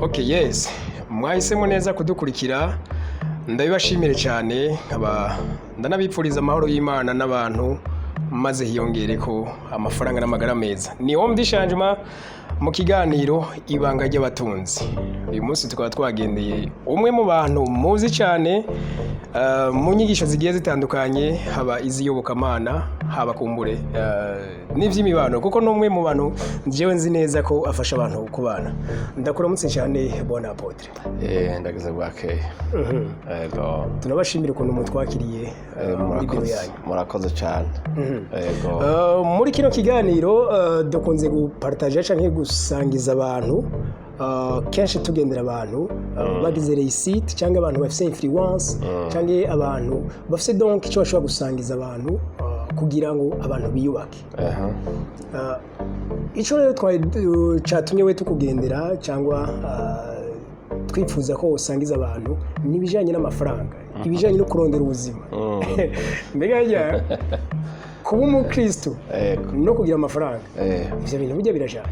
Okay, yes. Mwahisemo neza kudukurikira. Ndabibashimire cyane ndanabipfuriza amahoro y'Imana n'abantu maze hiyongereko amafaranga n'amagara meza. Ni Home Dishanjuma mu kiganiro ibanga ry'abatunzi. Uyu munsi tukaba twagendeye umwe mu bantu muzi cyane mu nyigisho zigiye zitandukanye, haba iziyobokamana, haba kumbure n'ivy'imibano, kuko n'umwe mu bantu jewe nzi neza ko afasha abantu kubana. Ndakuramutse cyane Bona Apotre. Ndageze bwakeye. Yego. Tunabashimira ukuntu mutwakiriye muri biro yanyu. Murakoze cyane. Yego. Muri kino kiganiro dukunze gupartager canke gusangiza abantu kenshi tugendera abantu bagize réussite cyangwa abantu bafite influence cyangwa abantu bafite donc icyo bashobora gusangiza abantu kugira ngo abantu biyubake. Icyo rero cyatumye we tukugendera cyangwa twifuza ko usangiza abantu n'ibijyanye n'amafaranga, ibijyanye no kurondera ubuzima. Mbega hirya kuba umukristo no kugira amafaranga, ibyo bintu bijya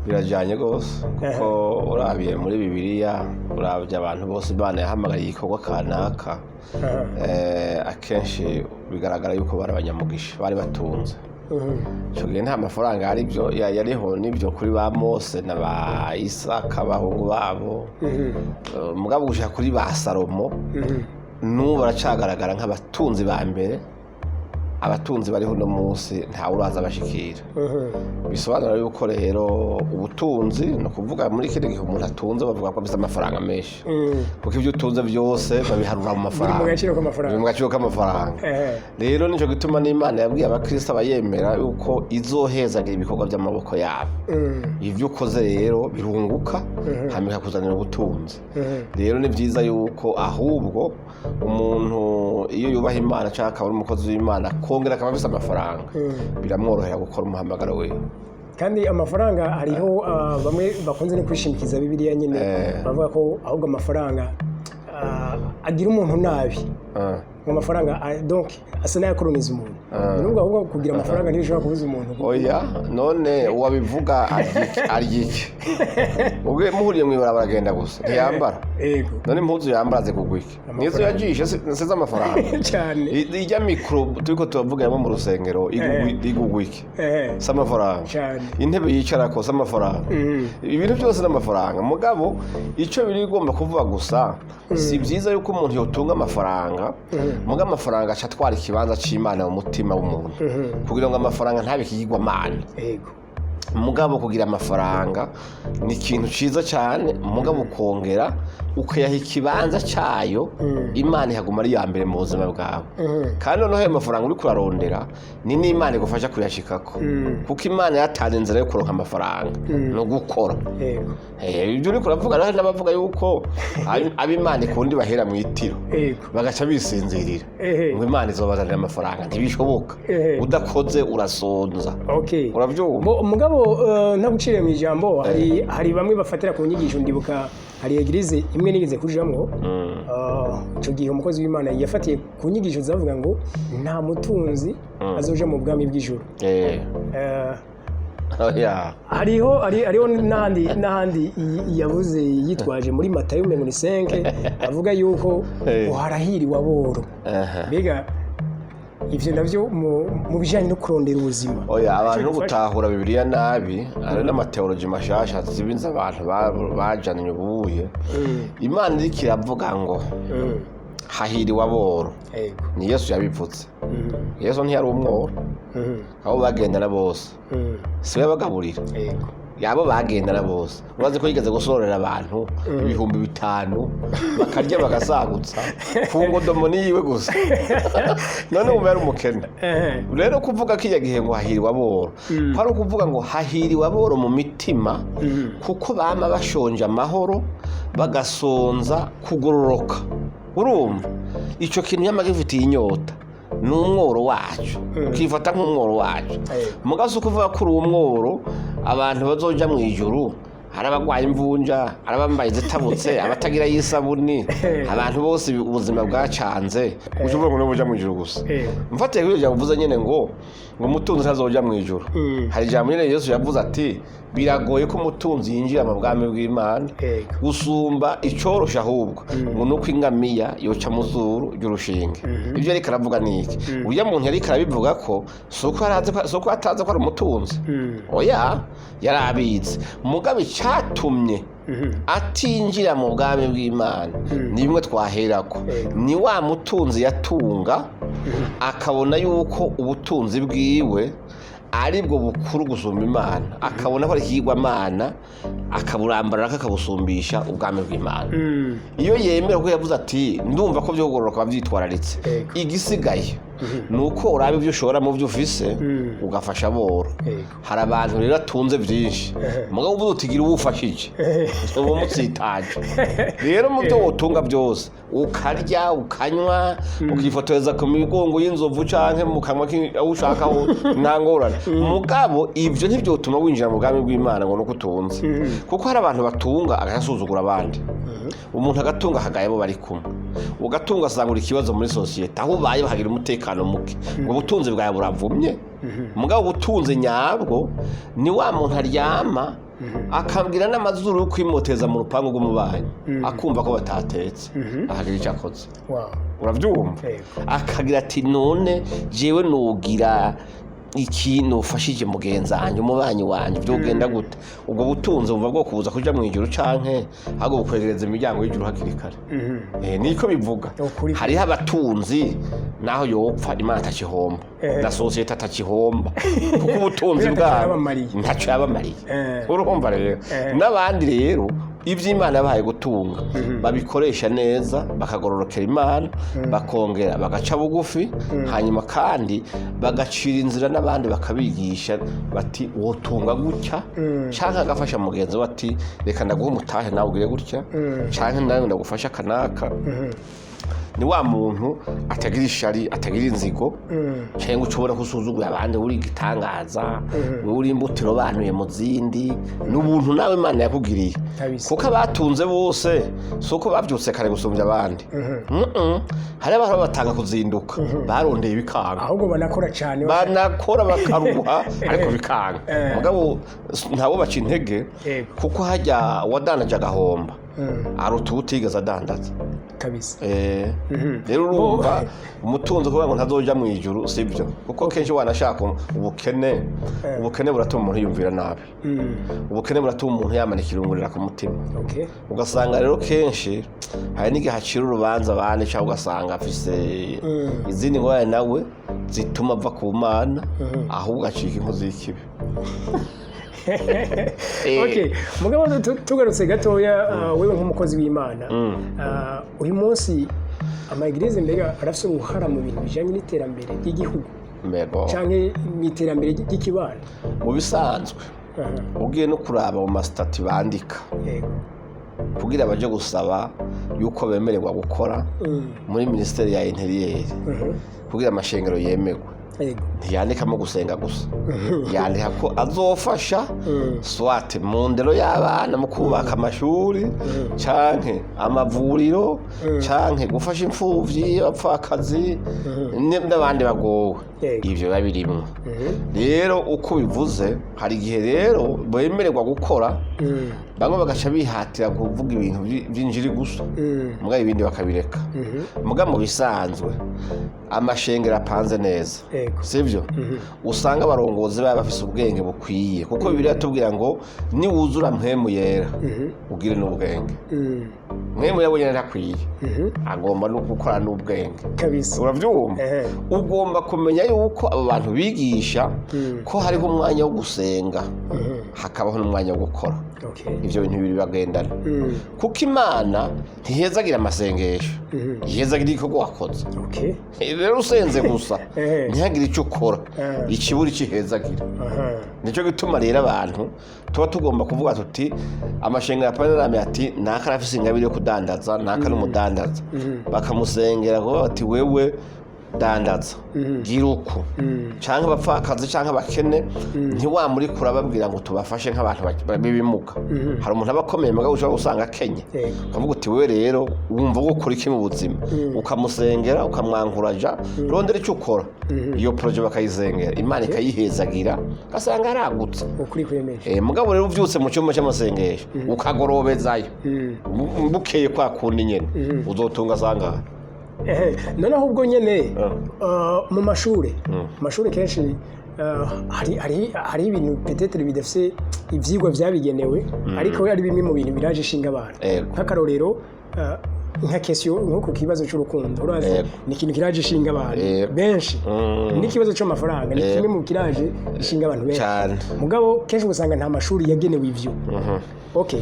birajyanye rwose, kuko urabiye muri Bibiliya, urabye abantu bose Imana yahamagariye igikorwa kanaka, akenshi bigaragara yuko bari abanyamugisha, bari batunze. Icyo gihe nta mafaranga yariho n'ibyo kuri ba Mose na ba Isaka abahungu babo, mugabo gushika kuri ba Salomo n'ubu baracagaragara nk'abatunzi ba mbere. Abatunzi bariho no munsi nta uraza bashikira. Bisobanura yuko rero ubutunzi no kuvuga muri kindi gihe umuntu atunze bavuga ko afite amafaranga menshi, kuko ibyo utunze byose babiharura mu mafaranga, mu gaciro k'amafaranga. Rero nico gituma n'Imana yabwiye abakristo abayemera yuko izohezagira ibikorwa by'amaboko yabo. Ivyo ukoze rero birunguka hamika kuzanira ubutunzi. Rero ni byiza yuko ahubwo umuntu iyo yubaha Imana cyangwa ari umukozi w'Imana kongera akaba afite amafaranga, biramworohera gukora umuhamagaro we. Kandi amafaranga hariho bamwe bakunze no kwishimikiza Bibiliya nyine, bavuga ko ahubwo amafaranga agira umuntu nabi. Amafaranga donc asa n'ayakoroniza umuntu. Nubwo ahubwo kugira amafaranga ntibishobora kubuza umuntu. Oya, none wabivuga aryiki. Ubwe muhuriye mu ibarabara agenda gusa ntiyambara. Yego. None impuzu yambara ze kugwiki. Nizo yajishe nsize amafaranga. Cyane. Ijya mikro turiko tuvugiramo mu rusengero igugwiki. S'amafaranga. Cyane. Intebe yicarako s'amafaranga. Ibintu byose n'amafaranga. Mugabo ico biri igomba kuvuga gusa, si byiza yuko umuntu yotunga amafaranga, muga amafaranga acatwara ikibanza c'Imana mu mutima w'umuntu, kugira ngo amafaranga ntabikigirwa amana. Yego. Mugabo kugira amafaranga ni ikintu ciza cyane, mugabo ukongera ukayaha ikibanza cyayo, Imana ihaguma ari ya mbere mu buzima bwawe. Kandi noneho ayo mafaranga uri kurarondera ni n'Imana igufasha kuyashikako, kuko Imana yatanze inzira yo kuronka amafaranga no gukora. Ibyo uri kuravuga rero n'abavuga yuko ab'Imana ikundi bahera mu itiro bagaca bisinzirira ngo Imana izobazanira amafaranga, ntibishoboka. Udakoze urasonza. Uravyumva? Mugabo ntaguciriye mu ijambo, hari bamwe bafatira ku nyigisho. Ndibuka hari eglise imwe nigeze kujamwo, icyo gihe umukozi w'Imana yafatiye ku nyigisho zavuga ngo nta mutunzi azoja mu bwami bw'ijuru. Hariho n'ahandi yavuze yitwaje muri Matayo 5 avuga yuko uharahiriwe aboro. Mbega ivyo navyo mu bijanye no kurondera ubuzima. Abantu gutahura Bibiliya nabi, ari n'amateoloji mashasha zibinza abantu bajanye ubuye. Imana iriko iravuga ngo hahiriwe aboro. Ni Yesu yabivutse. Yesu ntiyari umworo, abo bagendana bose siwe bagaburira. Yabo bagendana bose. Urazi ko yigeze gusororera abantu 5,000 bakarya bagasagutsa ku ngodomo niyiwe gusa. None ubu yari umukene. Rero kuvuga ko gihe ngo hahiriwe aboro, kwari kuvuga ngo hahiriwe aboro mu mitima, kuko bama bashonje amahoro bagasonza kugororoka. Urumva ico kintu yamagifitiye inyota n'umworo wacu, ukifata nk'umworo wacu. Mugaso kuvuga ko uri umworo abantu bazoja mu ijuru arabagwaye imvunja arabambaye zitabutse abatagira y'isabuni abantu bose ubuzima bwacanze ushobora ngo n'ubuja mu ijuru gusa mfatiye kuri ibyo yavuze nyene ngo umutunzi ntazoja mu ijuru hari ijambo nyene Yesu yavuze ati biragoye ko umutunzi yinjira mu bwami bw'Imana gusumba icorosha ahubwo ngo nuko ingamiya yoca mu zuru ry'urushinge ibyo ariko aravuga niki uya muntu yari karabivuga ko soko ataza ko ari umutunzi oya yarabitse mugabe cyatumye atinjira mu bwami bw'Imana ni bimwe twaherako ni wa mutunzi yatunga akabona yuko ubutunzi bwiwe aribwo bukuru gusumba Imana akabona ko ari ikigwamana akaburambarana akabusumbisha ubwami bw'Imana iyo yemera ko yavuze ati ndumva ko byo kugororoka bavyitwararitse igisigaye nuko urabe ibyo ushobora mu byo ufise ugafasha boro hari abantu rero atunze byinshi mugabo uvuze utigira ubufashije ubu mutsitaje rero mu byo wotunga byose ukarya ukanywa ukifotoreza ku migongo y'inzovu canke mu kanwa aho ushaka ntangorane mugabo ibyo ntibyo utuma winjira mu bwami bw'Imana ngo nuko utunze kuko hari abantu batunga agasuzugura abandi umuntu agatunga hagaye bo bari kumwe ugatunga asangura ikibazo muri societe aho baye bahagira umutekano muke ngo ubutunzi bwawe buravumye mugabo ubutunzi nyabwo ni wa muntu aryama akabwira n'amazuru yo kwimoteza mu rupangu rw'umubanyi akumva ko batatetse ahagira icyo akoze urabyumva akagira ati none jewe nugira ikintu ufashije mugenzanyu umubanyi wanyu byo ugenda gute ubwo butunzi buva bwo kubuza kuja mu ijuru canke ahubwo bukwegereza imiryango y'ijuru hakiri kare niko bivuga hariho abatunzi naho yopfa Imana atakihomba na societe atakihomba kuko ubutunzi bwabo ntacyo yabamariye urumva rero n'abandi rero iby'Imana yabahaye gutunga babikoresha neza bakagororokera Imana bakongera bagaca bugufi hanyuma kandi bagacira inzira n'abandi bakabigisha bati wotunga gutya canke agafasha mugenzi we ati reka ndaguha umutahe nawe ugire gutya canke nawe ndagufasha kanaka ni wa muntu atagira ishari atagira inzigo cyangwa ucobora kusuzugura abandi uri gitangaza uri imbutiro banuye mu zindi n'ubuntu nawe Imana yakugiriye kuko abatunze bose soko bavyutse kare gusumbya abandi hari abantu batanga kuzinduka barondeye bikanga ahubwo banakora cyane banakora bakaruha ariko bikanga mugabo ntabo baca intege kuko hajya wadanaje agahomba aruta ubutigeze adandaza kabisa rero urumva umutunzi kuvuga ngo ntazoja mu ijuru sibyo kuko kenshi wanashaka ubukene buratuma umuntu yumvira nabi ubukene buratuma umuntu yamanika irungurira ku mutima ugasanga rero kenshi hari n'igihe hacira urubanza abandi cyangwa ugasanga afise izindi ngorane nawe zituma ava ku Mana ahubwo acika inkozi y'ikibi mugabo tugarutse gatoya wewe nk'umukozi w'Imana uyu munsi amagirize mbega arafite uruhara mu bintu bijanye n'iterambere ry'igihugu canke n'iterambere ry'ikibano mu bisanzwe ugiye no kuraba mu masitati bandika kugira baje gusaba yuko bemererwa gukora muri Ministeri ya Interieur kugira amashengero yemerwe ntiyandikamo gusenga gusa yandika ko azofasha swate mu ndero y'abana mu kubaka amashuri canke amavuriro canke gufasha imfuvyi abapfakazi n'abandi bagowe ivyo babirimwe rero uko bivuze hari igihe rero bemererwa gukora bamwe bagaca bihatira kuvuga ibintu by'injiri gusa mugabo ibindi bakabireka mugabo mu bisanzwe amashengero apanze neza sivyo usanga abarongozi baba bafise ubwenge bukwiye kuko Bibiliya tubwira ngo ni wuzura mpemu yera ugire n'ubwenge mpemu yabonye ntakwiye agomba no gukora n'ubwenge kabisa uravyumva ugomba kumenya yuko abo bantu bigisha ko hariho umwanya wo gusenga hakabaho n'umwanya wo gukora ivyo bintu bibiri bagendana kuko Imana ntihezagira amasengesho ihezagira igikorwa wakoze rero usenze gusa ntihagire icyo ukora ikiburi kihezagira nicyo gituma rero abantu tuba tugomba kuvuga tuti amashengero ya Panarame ati naka rafise ingabire yo kudandaza naka n'umudandaza bakamusengera ngo bati wewe dandaza gira uko canke abapfakazi canke abakene ntiwamurikura babwira ngo tubafashe nk'abantu bibimuga hari umuntu aba akomeye mugabo ushobora gusanga akenye ukavuga uti wewe rero wumva gukora iki mu buzima ukamusengera ukamwankuraja rondera icyo ukora iyo projet bakayizengera Imana ikayihezagira gasanga aragutse ukuri kwemeje mugabo rero uvyutse mu cyumba cy'amasengesho ukagorobezayo bukeye kwa kundi nyene uzotunga sanga noneho ubwo nyene mu mashuri kenshi hari ibintu peut-être bidafise ivyigwa vyabigenewe ariko ari bimwe mu bintu biraje ishinga abantu nk'akarorero nka question nko ku kibazo cy'urukundo urazi ni ikintu kiraje ishinga abantu benshi n'ikibazo cy'amafaranga ni kimwe mu kiraje ishinga abantu benshi mugabo kenshi usanga nta mashuri yagenewe ivyo okay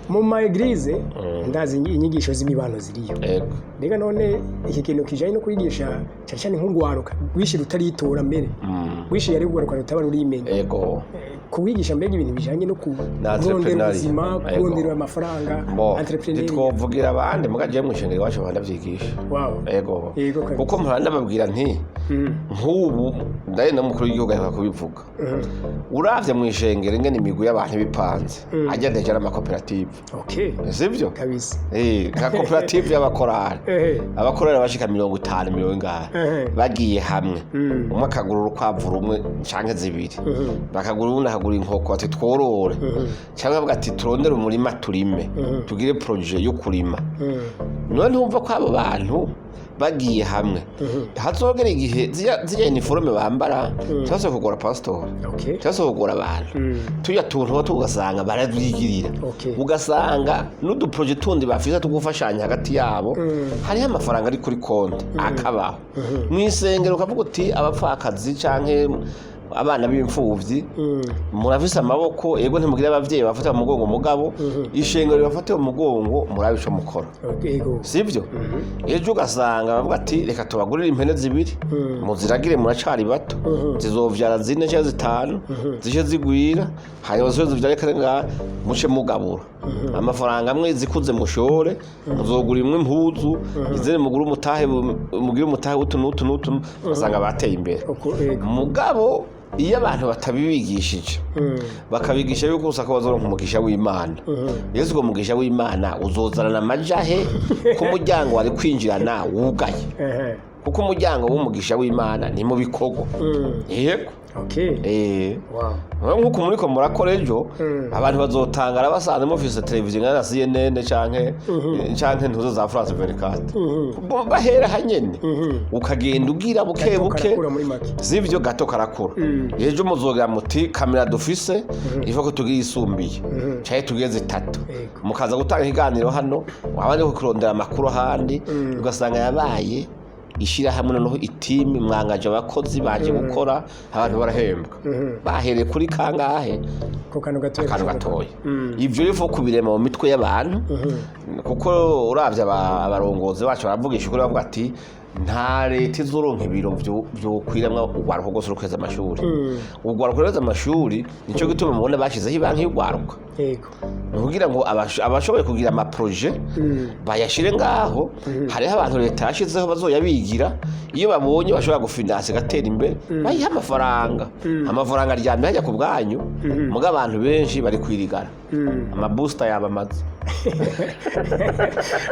mu ma eglise ndazi inyigisho z'imibano ziriyo mbega none iki kintu kijanye no kwigisha cyane nk'ugwaruka wishira utaritora mbere wishira ari ugwaruka rutaba rurimenya kuwigisha mbega ibintu bijanye no kurondera ubuzima kurondera amafaranga entrepreneur twovugira abandi mugaje mu ishengero wacu bandavyigisha kuko mpanda babwira nti nk'ubu ndaye no mukuru w'igihugu ariko kubivuga uravye mu ishengero ingene imigwi y'abantu bipanze ajya ndajara amakoperative sivyo kabisa ka koperative y'abakorari abakorari bashika 50 bagiye hamwe umwe akagura urukwavu rumwe canke zibiri bakagura ubundi akagura inkoko ati tworore cyangwa bavuga ati turondere umurima turime tugire projet yo kurima none umva ko abo bantu bagiye hamwe hazogera igihe zijya uniforme bambara cyose kugora pastor cyose kugora abantu tuya tuntu tugasanga baravyigirira ugasanga n'udu project tundi bafisa tugufashanya hagati yabo hari amafaranga ari kuri konti akabaho mwisengero ukavuga uti abapfakazi canke abana b'imfuvyi muravisa amaboko yego ntimugira abavyeyi bafata mu mugongo mugabo ishengero bafate mu mugongo murabico mukora sivyo ejo ugasanga bavuga ati reka tubagurira impene zibiri muziragire muracari bato zizovyara 4 cyangwa 5 zije zigwira hanyuma zo zivyare karenga muce mugabura amafaranga amwe zikuze mushore muzogura imwe impuzu izere muguru mutahe mugire mutahe utu basanga bateye imbere mugabo iyo abantu batabibigishije bakabigisha yuko usaka bazoro nk'umugisha w'Imana Yesu ngo umugisha w'Imana uzozana amajahe ku muryango wari kwinjirana wugaye kuko umuryango w'umugisha w'Imana ni mu bikogo yego nk'uko muriko murakora ejo abantu bazotangara basanze mufise televiziyo nka CNN canke ntuzo za France 24 bahera hanyene ukagenda ugira buke zivyo gato karakura ejo muzogera muti kamera dufise iva ko tugira isumbiye cyaye tugeze 3 mukaza gutanga ikiganiro hano abandi ko kurondera amakuru handi ugasanga yabaye ishira hamwe noneho itimi mwangaje abakozi baje gukora abantu barahembwa bahereye kuri kangahe ko kanu gatoya ivyo rifo kubirema mu mitwe y'abantu kuko uravye abarongozi bacu baravugisha ukuri bavuga ati nta leta izoronka ibiro byo kwiramwa ugwaruka gose rukweza amashuri ugwaruka reza amashuri nico gituma mubone bashizeho ibanki y'ugwaruka kugira ngo abashoboye kugira ama projet bayashire ngaho hariho abantu leta yashizeho bazoyabigira iyo babonye bashobora gufinansa gatera imbere bayiha amafaranga aryamye hajya ku bwanyu muga abantu benshi bari kwirigara ama booster yabamaze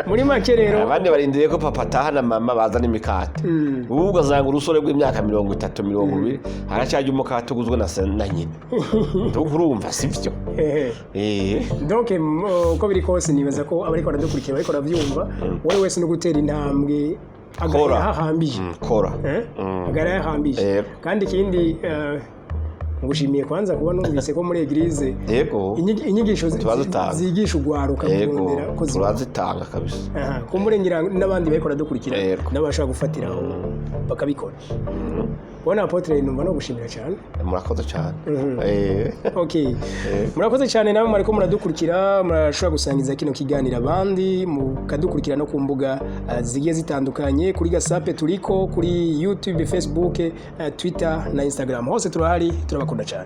muri make rero abandi barindiriye ko papa tahana mama bazana imikate ubu ugasanga urusore rw'imyaka 30-20 haracyaje umukate uguzwe na nyina urumva sivyo donc uko biri kose nibaza ko abariko baradukurikira bariko baravyumva wowe wese no gutera intambwe agahambije agahambije kandi ikindi ngushimiye kwanza kuba numvise ko muri eglise inyigisho zigisha ugwaruka kurondera ko turazitanga kabisa kumurengera n'abandi bariko baradukurikira n'abashaka gufatiraho bakabikora bona apotre numva no gushimira cyane murakoze cyane okay murakoze cyane namwe mariko muradukurikira murashobora gusangiza kino kiganiro abandi mukadukurikira no ku mbuga zigiye zitandukanye kuri Gasape turiko kuri YouTube Facebook Twitter na Instagram hose turahari turabakunda cyane